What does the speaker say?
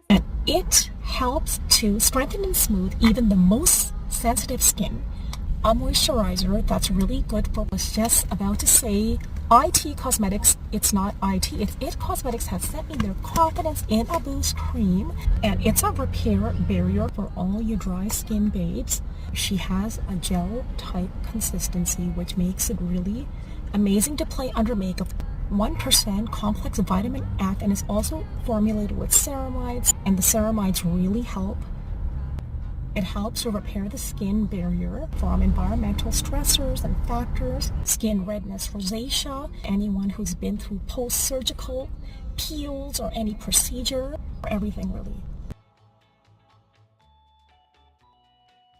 And it helps to strengthen and smooth even the most sensitive skin. A moisturizer that's really good for, was just about to say, IT Cosmetics. It's not IT, it's It Cosmetics has sent me their Confidence in a Boost cream, and it's a repair barrier for all you dry skin babes. She has a gel type consistency, which makes it really amazing to play under makeup. 1% complex vitamin F, and is also formulated with ceramides, and the ceramides really help. It helps to repair the skin barrier from environmental stressors and factors, skin redness, rosacea, anyone who's been through post-surgical peels or any procedure, everything really.